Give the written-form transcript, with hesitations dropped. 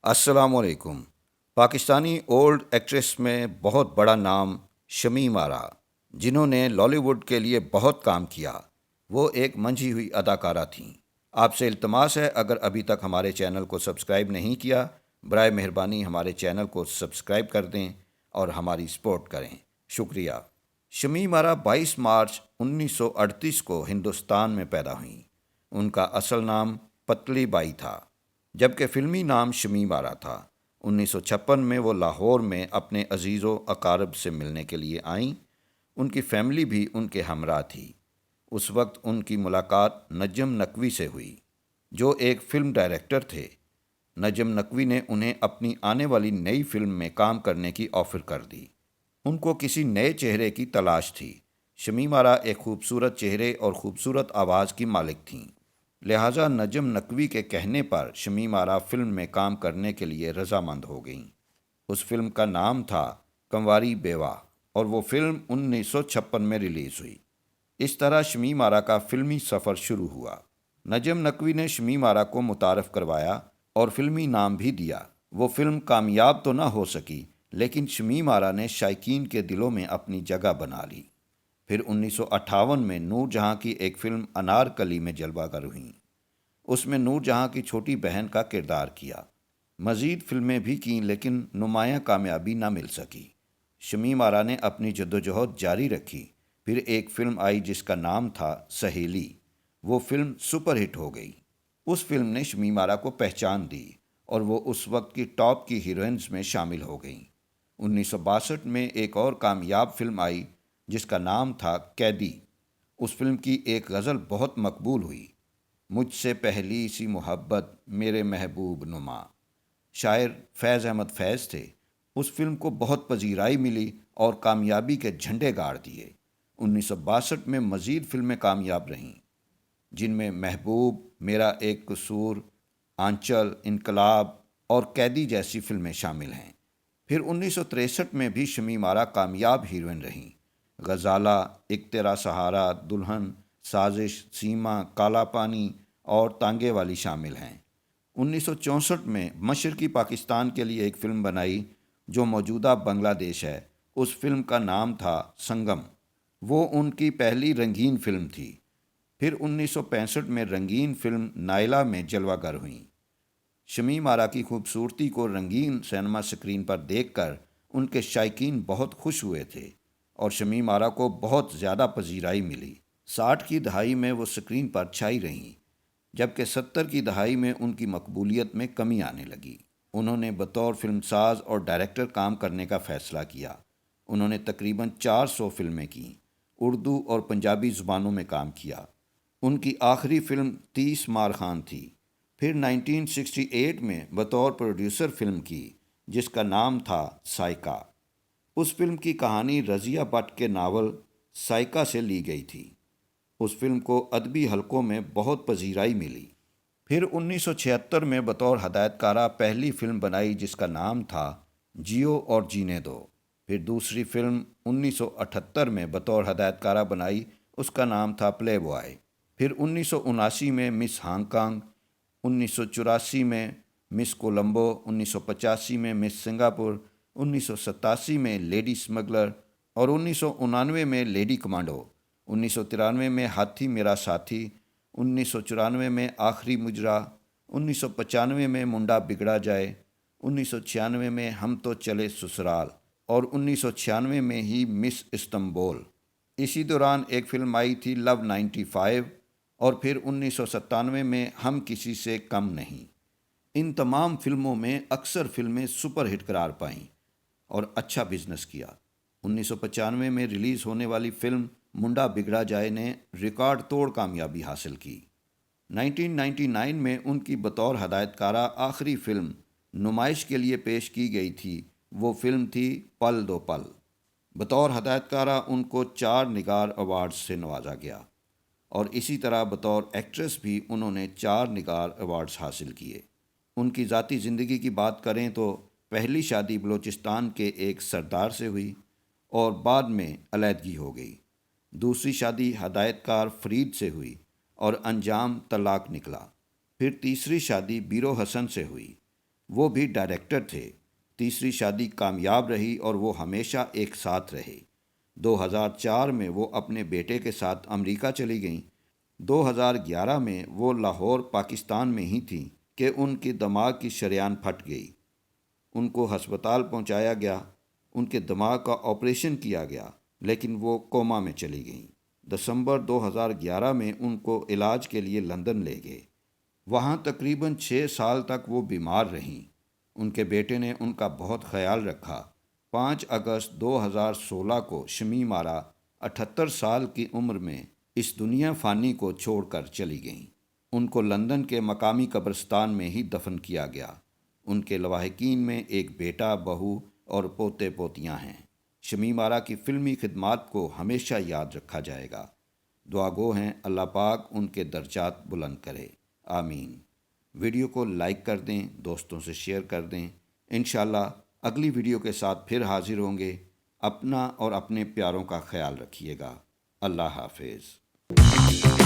السلام علیکم۔ Pakistani old actress میں بہت بڑا نام شمیم آرا، جنہوں نے لالی ووڈ کے لیے بہت کام کیا، وہ ایک منجھی ہوئی اداکارہ تھیں۔ آپ سے التماس ہے، اگر ابھی تک ہمارے چینل کو سبسکرائب نہیں کیا، برائے مہربانی ہمارے چینل کو سبسکرائب کر دیں اور ہماری سپورٹ کریں۔ شکریہ۔ شمیم آرا 22 مارچ 1938 کو ہندوستان میں پیدا ہوئیں۔ ان کا اصل نام پتلی بائی تھا، جبکہ فلمی نام شمیم آرا تھا۔ 1956 میں وہ لاہور میں اپنے عزیز و اقارب سے ملنے کے لیے آئیں۔ ان کی فیملی بھی ان کے ہمراہ تھی۔ اس وقت ان کی ملاقات نجم نقوی سے ہوئی، جو ایک فلم ڈائریکٹر تھے۔ نجم نقوی نے انہیں اپنی آنے والی نئی فلم میں کام کرنے کی آفر کر دی۔ ان کو کسی نئے چہرے کی تلاش تھی۔ شمیم آرا ایک خوبصورت چہرے اور خوبصورت آواز کی مالک تھیں، لہٰذا نجم نقوی کے کہنے پر شمیم آرا فلم میں کام کرنے کے لیے رضامند ہو گئیں۔ اس فلم کا نام تھا کنواری بیوہ، اور وہ فلم 1956 میں ریلیز ہوئی۔ اس طرح شمیم آرا کا فلمی سفر شروع ہوا۔ نجم نقوی نے شمیم آرا کو متعارف کروایا اور فلمی نام بھی دیا۔ وہ فلم کامیاب تو نہ ہو سکی، لیکن شمیم آرا نے شائقین کے دلوں میں اپنی جگہ بنا لی۔ پھر 1958 میں نور جہاں کی ایک فلم انارکلی میں جلوہ گر ہوئیں۔ اس میں نور جہاں کی چھوٹی بہن کا کردار کیا۔ مزید فلمیں بھی کیں، لیکن نمایاں کامیابی نہ مل سکی۔ شمیم آرا نے اپنی جدوجہد جاری رکھی۔ پھر ایک فلم آئی جس کا نام تھا سہیلی۔ وہ فلم سپر ہٹ ہو گئی۔ اس فلم نے شمیم آرا کو پہچان دی اور وہ اس وقت کی ٹاپ کی ہیروئنز میں شامل ہو گئیں۔ 1962 میں ایک اور کامیاب فلم آئی جس کا نام تھا قیدی۔ اس فلم کی ایک غزل بہت مقبول ہوئی، مجھ سے پہلی سی محبت میرے محبوب نما۔ شاعر فیض احمد فیض تھے۔ اس فلم کو بہت پذیرائی ملی اور کامیابی کے جھنڈے گاڑ دیے۔ 1962 میں مزید فلمیں کامیاب رہیں، جن میں محبوب، میرا ایک قصور، آنچل، انقلاب اور قیدی جیسی فلمیں شامل ہیں۔ پھر 1963 میں بھی شمیم آرا کامیاب ہیروئن رہیں۔ غزالہ، ایک تیرا سہارا، دلہن، سازش، سیما، کالا پانی اور تانگے والی شامل ہیں۔ 1964 میں مشرقی پاکستان کے لیے ایک فلم بنائی جو موجودہ بنگلہ دیش ہے۔ اس فلم کا نام تھا سنگم۔ وہ ان کی پہلی رنگین فلم تھی۔ پھر 1965 میں رنگین فلم نائلہ میں جلوہ گر ہوئیں۔ شمیم آرا کی خوبصورتی کو رنگین سینما سکرین پر دیکھ کر ان کے شائقین بہت خوش ہوئے تھے اور شمیم آرا کو بہت زیادہ پذیرائی ملی۔ 60 کی دہائی میں وہ سکرین پر چھائی رہیں، جبکہ 70 کی دہائی میں ان کی مقبولیت میں کمی آنے لگی۔ انہوں نے بطور فلم ساز اور ڈائریکٹر کام کرنے کا فیصلہ کیا۔ انہوں نے تقریباً 400 فلمیں کیں، اردو اور پنجابی زبانوں میں کام کیا۔ ان کی آخری فلم 30 مار خان تھی۔ پھر 1968 میں بطور پروڈیوسر فلم کی جس کا نام تھا سائیکا۔ اس فلم کی کہانی رضیہ بٹ کے ناول سائیکا سے لی گئی تھی۔ اس فلم کو ادبی حلقوں میں بہت پذیرائی ملی۔ پھر 1976 میں بطور ہدایت کارہ پہلی فلم بنائی جس کا نام تھا جیو اور جینے دو۔ پھر دوسری فلم 1978 میں بطور ہدایت کارہ بنائی، اس کا نام تھا پلے بوائے۔ پھر 1979 میں مس ہانگ کانگ، 1984 میں مس کولمبو، 1985 میں مس سنگاپور، 1987 میں لیڈی اسمگلر اور 1999 میں لیڈی کمانڈو، 1993 میں ہاتھی میرا ساتھی، 1994 میں آخری مجرا، 1995 میں منڈا بگڑا جائے، 1996 میں ہم تو چلے سسرال اور 1996 میں ہی مس استنبول۔ اسی دوران ایک فلم آئی تھی لو 95، اور پھر 1997 میں ہم کسی سے کم نہیں۔ ان تمام فلموں میں اکثر فلمیں سپر ہٹ قرار پائیں اور اچھا بزنس کیا۔ 1995 میں ریلیز ہونے والی فلم منڈا بگڑا جائے نے ریکارڈ توڑ کامیابی حاصل کی۔ 1999 میں ان کی بطور ہدایت کارہ آخری فلم نمائش کے لیے پیش کی گئی تھی۔ وہ فلم تھی پل دو پل۔ بطور ہدایت کارہ ان کو 4 نگار ایوارڈز سے نوازا گیا، اور اسی طرح بطور ایکٹریس بھی انہوں نے 4 نگار ایوارڈز حاصل کیے۔ ان کی ذاتی زندگی کی بات کریں تو پہلی شادی بلوچستان کے ایک سردار سے ہوئی اور بعد میں علیحدگی ہو گئی۔ دوسری شادی ہدایت کار فرید سے ہوئی اور انجام طلاق نکلا۔ پھر تیسری شادی بیرو حسن سے ہوئی۔ وہ بھی ڈائریکٹر تھے۔ تیسری شادی کامیاب رہی اور وہ ہمیشہ ایک ساتھ رہے۔ 2004 میں وہ اپنے بیٹے کے ساتھ امریکہ چلی گئیں۔ 2011 میں وہ لاہور پاکستان میں ہی تھیں کہ ان کی دماغ کی شریان پھٹ گئی۔ ان کو ہسپتال پہنچایا گیا، ان کے دماغ کا آپریشن کیا گیا، لیکن وہ کوما میں چلی گئیں۔ دسمبر 2011 میں ان کو علاج کے لیے لندن لے گئے۔ وہاں تقریباً 6 سال تک وہ بیمار رہیں۔ ان کے بیٹے نے ان کا بہت خیال رکھا۔ 5 اگست 2016 کو شمیم آرا 78 سال کی عمر میں اس دنیا فانی کو چھوڑ کر چلی گئیں۔ ان کو لندن کے مقامی قبرستان میں ہی دفن کیا گیا۔ ان کے لواحقین میں ایک بیٹا، بہو اور پوتے پوتیاں ہیں۔ شمیم آرا کی فلمی خدمات کو ہمیشہ یاد رکھا جائے گا۔ دعا گو ہیں اللہ پاک ان کے درجات بلند کرے، آمین۔ ویڈیو کو لائک کر دیں، دوستوں سے شیئر کر دیں۔ انشاءاللہ اگلی ویڈیو کے ساتھ پھر حاضر ہوں گے۔ اپنا اور اپنے پیاروں کا خیال رکھیے گا۔ اللہ حافظ۔